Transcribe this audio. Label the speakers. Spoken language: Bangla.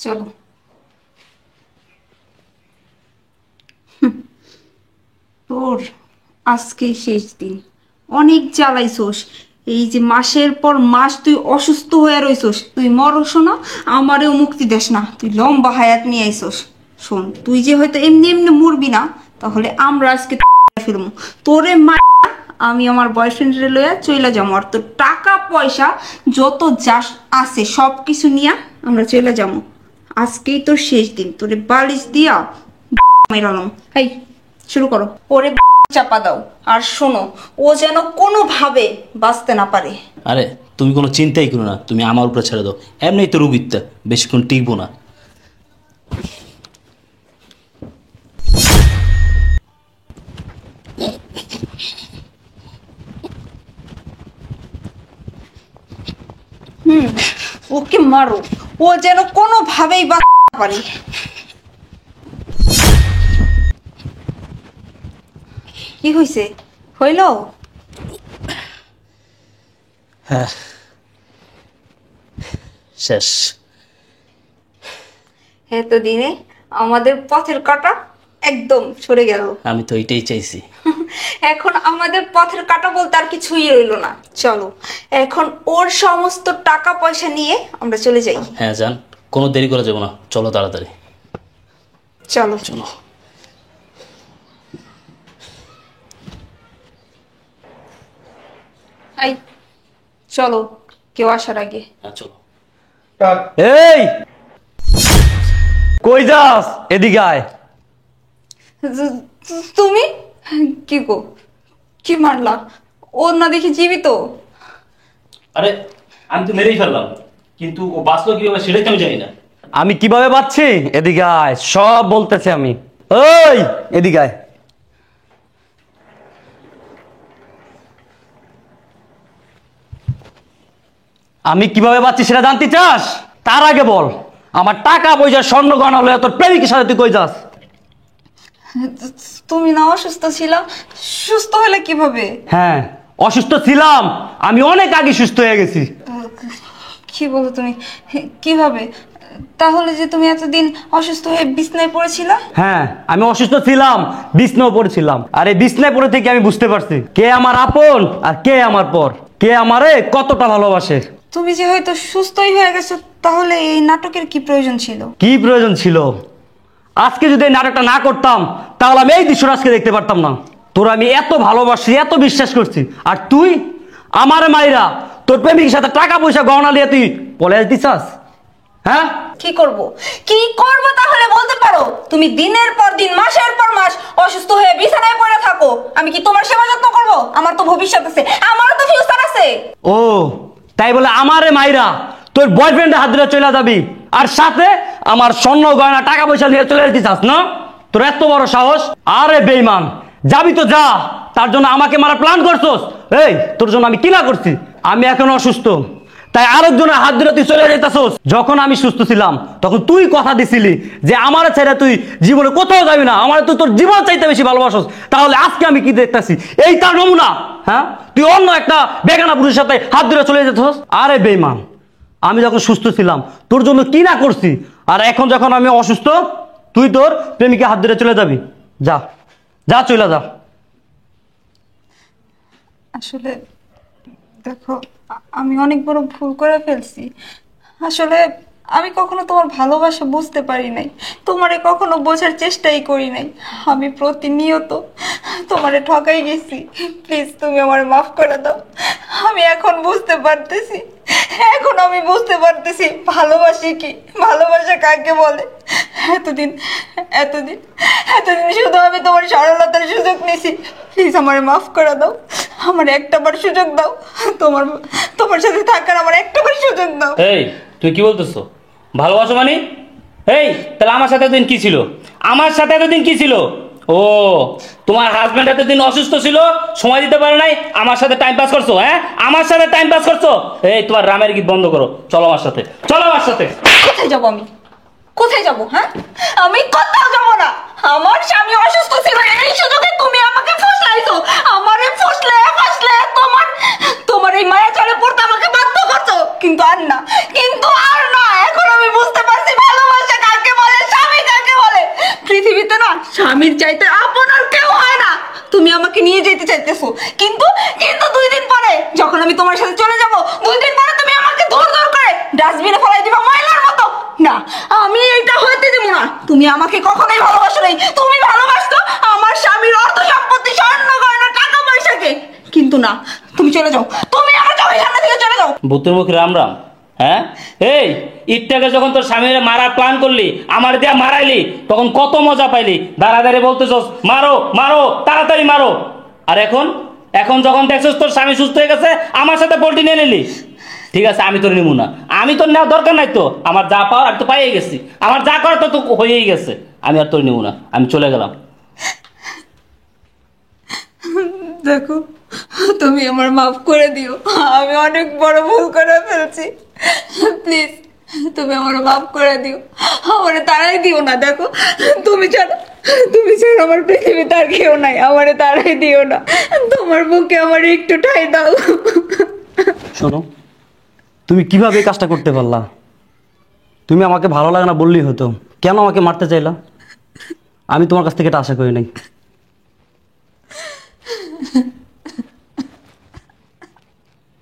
Speaker 1: চলো। তোর আজকে শেষ দিন। অনেক জ্বালাইছোস। এই যে মাসের পর মাস তুই অসুস্থ হয়ে রইছোস, তুই মরস না, আমারেও মুক্তি দেস না, তুই লম্বা হায়াত নিয়ে আইছোস। শোন, তুই যে হয়তো এমনি এমনি মরবি না, তাহলে আমরা আজকে ফিরবো তোরে মা। আমি আমার বয়ফ্রেন্ডরে লইয়া চইলা যাবো, আর তোর টাকা পয়সা যত যা আছে সব কিছু নিয়া আমরা চইলা যাবো। আজকেই তোর শেষ দিন, তোরে বালিশ দিয়া মেরালাম। এই শুরু করো, ওরে চাপা দাও। আর শোনো, ও যেন কোনোভাবে বাঁচতে না পারে।
Speaker 2: আরে তুমি কোনো চিন্তাই করো না, তুমি আমার উপরে ছেড়ে দাও। এমনি তো রুগীটা বেশিক্ষণ টিকবো না।
Speaker 1: ওকে মারো, ও যেন কোনোভাবেই বাঁচতে না পারে। কি হয়েছে? হইল?
Speaker 2: হ্যাঁ, শেষ।
Speaker 1: এতদিনে আমাদের পথের কাঁটা একদম সরে গেল।
Speaker 2: আমি তো এটাই চাইছি।
Speaker 1: এখন আমাদের পথের কাঁটা বলতে আর কিছুই রইলো না। চলো এখন ওর সমস্ত টাকা পয়সা নিয়ে আমরা চলে যাই।
Speaker 2: হ্যাঁ যান, কোনো দেরি করা যাবে না, চলো তাড়াতাড়ি।
Speaker 1: চলো
Speaker 2: চলো।
Speaker 1: এই চলো, কেউ আসার আগে।
Speaker 2: হ্যাঁ চলো।
Speaker 3: এই কই যাস? এদিকে আয়।
Speaker 1: তুমি কি গো, কি মারলা? ও না দেখি জীবিত।
Speaker 2: আরে আমি তো মেরেই ফেললাম, কিন্তু ও বাঁচলো কিভাবে সেটাই তো আমি জানি না।
Speaker 3: আমি কিভাবে পাচ্ছি? এদিকে আয়, সব বলতেছে আমি। ওই এদিকে আয়। আমি কিভাবে পাচ্ছি সেটা জানতে চাস? তার আগে বল, আমার টাকা পয়সা স্বর্ণ গয়না হলে তোর প্রেমিকের সাথে তুই কই যাস?
Speaker 1: তুমি না অসুস্থ ছিলা, সুস্থ হলে কিভাবে?
Speaker 3: হ্যাঁ, অসুস্থ ছিলাম, আমি অনেক আগে সুস্থ হয়ে গেছি।
Speaker 1: কি বলো তুমি? কিভাবে? তাহলে যে তুমি এতদিন অসুস্থ হয়ে বিছনায় পড়েছিলা?
Speaker 3: হ্যাঁ, আমি অসুস্থ ছিলাম, বিছনায় পড়েছিলাম। আর এই বিছনায় পড়ে থেকে আমি বুঝতে পারছি কে আমার আপন আর কে আমার পর, কে আমারে কতটা ভালোবাসে।
Speaker 1: তুমি যে হয়তো সুস্থই হয়ে গেছো, তাহলে এই নাটকের কি প্রয়োজন ছিল?
Speaker 3: কি প্রয়োজন ছিল? আজকে যদি এই নাটকটা না করতাম, তাহলে আমি এই দৃশ্যটা আজকে দেখতে পারতাম না। তোর আমি এত ভালোবাসি, এত বিশ্বাস করছি, আর তুই আমারে মাইরা তোর প্রেমিকের সাথে টাকা পয়সা গহনা দিয়ে তুই পলে দিছাস। হ্যাঁ,
Speaker 1: কি করব? কি করব তাহলে বলতে পারো? তুমি দিনের পর দিন, মাসের পর মাস অসুস্থ হয়ে বিছানায় পড়ে থাকো, আমি কি তোমার সেবা যত্ন করব? আমার তো ভবিষ্যৎ আছে, আমারও তো ফিউচার আছে।
Speaker 3: ও তাই বলে আমারে মাইরা তোর বয়ফ্রেন্ডের হাত ধরে চলে যাবি, আর সাথে আমার স্বর্ণ গয়না টাকা পয়সা নিয়ে চলে যেতে চাস না? তোর এত বড় সাহস! আরে বেঈমান, যাবি তো যা, তার জন্য আমাকে মারা প্ল্যান করছস? এই তোর জন্য আমি কি না করছি? আমি এখন অসুস্থ, তাই আরেকজনের হাত ধরে তুই চলে যেতেছস। যখন আমি সুস্থ ছিলাম তখন তুই কথা দিছিলি যে আমার ছেড়ে তুই জীবনে কোথাও যাবি না, আমার তুই তোর জীবন চাইতে বেশি ভালোবাসস। তাহলে আজকে আমি কি দেখতেছি? এই তার নমুনা। হ্যাঁ, তুই অন্য একটা বেগানা পুরুষের সাথে হাত ধরে চলে যেতেছস। আরে বেঈমান, আমি যখন সুস্থ ছিলাম তোর জন্য কি না করছি, আর এখন যখন আমি অসুস্থ তুই তোর প্রেমিকে হাত ধরে চলে যাবি? যা যা, চলে যা।
Speaker 1: আসলে দেখো, আমি অনেক বড় ভুল করে ফেলছি। আসলে আমি কখনো তোমার ভালোবাসা বুঝতে পারি নাই, তোমারে কখনো বোঝার চেষ্টাই করি নাই। আমি প্রতিনিয়ত তোমারে ঠকাই গেছি। প্লিজ তুমি আমার মাফ করে দাও। আমি এখন বুঝতে পারতেছি, এখন আমি বুঝতে পারতেছি ভালোবাসি কি, ভালোবাসা কাকে বলে। এতদিন এতদিন এতদিন শুধু আমি তোমার সরলতার সুযোগ নিছি। প্লিজ আমারে মাফ করে দাও, আমার একটাবার সুযোগ দাও। তোমার তোমার সাথে থাকার আমার একটাবার সুযোগ দাও।
Speaker 2: এই তুই কি বলতেছো? ভালোবাসো মানে? এই তাহলে আমার সাথে এতদিন কি ছিল? আমার সাথে এতদিন কি ছিল? ও, তোমার হাজবেন্ড এতদিন অসুস্থ ছিল, সময় দিতে পারে নাই, আমার সাথে টাইম পাস করছো? হ্যাঁ, আমার সাথে টাইম পাস করছো? এই তোমার রামের গীত বন্ধ করো, চলো আমার সাথে, চলো আমার সাথে।
Speaker 1: কোথায় যাবো আমি? কোথায় যাবো? হ্যাঁ, আমি কোথাও যাবো না। আমার স্বামী অসুস্থ ছিল, এই সুযোগে তুমি আমাকে ফসলাইছো। আমারে ফসলে ফসলে তোমার তোমার এই মায়া চলে পড়তে আমাকে বাধ্য করছো। কিন্তু আর না, কিন্তু আর না। এখন আমি বুঝতে পারছি ভালোবাসা স্বামীর চাইতে আপন আর কেউ হয় না। তুমি আমাকে নিয়ে যেতে চাইতেছো, কিন্তু কিন্তু 2 দিন পরে যখন আমি তোমার সাথে চলে যাব, 2 দিন পরে তুমি আমাকে দূর দূর করে ডাস্টবিনে ফেলাই দিবা ময়লার মতো। না, আমি এটা হতে দেব না। তুমি আমাকে কখনোই ভালোবাসো নাই। তুমি ভালোবাসতো আমার স্বামীর অর্থ সম্পত্তি, স্বর্ণ গয়না, টাকা পয়সাকে। কিন্তু না, তুমি চলে যাও, তুমি আমার চোখের সামনে থেকে চলে যাও।
Speaker 2: বুদ্ধের মুখে রাম রাম। হ্যাঁ, এই ইটটাকে যখন তোর স্বামীর মারার প্ল্যান করলি, আমার দিয়া মারাইলি, তখন কত মজা পাইলি। দাঁড়াদাঁড়ি বলতেছস মারো মারো তাড়াতাড়ি মারো। আর এখন এখন যখন দেখছস তোর স্বামী সুস্থ হয়ে গেছে, আমার সাথে পোল্ট্রি নিয়ে নিলি। ঠিক আছে, আমি তোর নিবো না। আমি তোর নেওয়ার দরকার নাই তো। আমার যা পাওয়ার আমি তো পাইয়ে গেছি। আমার যা করার তো হয়েই গেছে। আমি আর তোর নিবো না, আমি চলে গেলাম।
Speaker 1: দেখো, তুমি আমার মাফ করে দিও। আমি অনেক বড় ভুল করে ফেলছি। প্লিজ, তুমি আমার মাফ করে দিও। আমারে তাড়াই দিও না। দেখো, তুমি ছাড়া আমার পৃথিবীতে আর কেউ নাই। আমারে তাড়াই দিও না। তোমার বুকে আমার একটু ঠাই দাও।
Speaker 3: শোনো, তুমি কিভাবে এই কাজটা করতে পারলা? তুমি আমাকে ভালো লাগে না বললেই হতো, কেন আমাকে মারতে চাইলা? আমি তোমার কাছ থেকে এটা আশা করি নাই।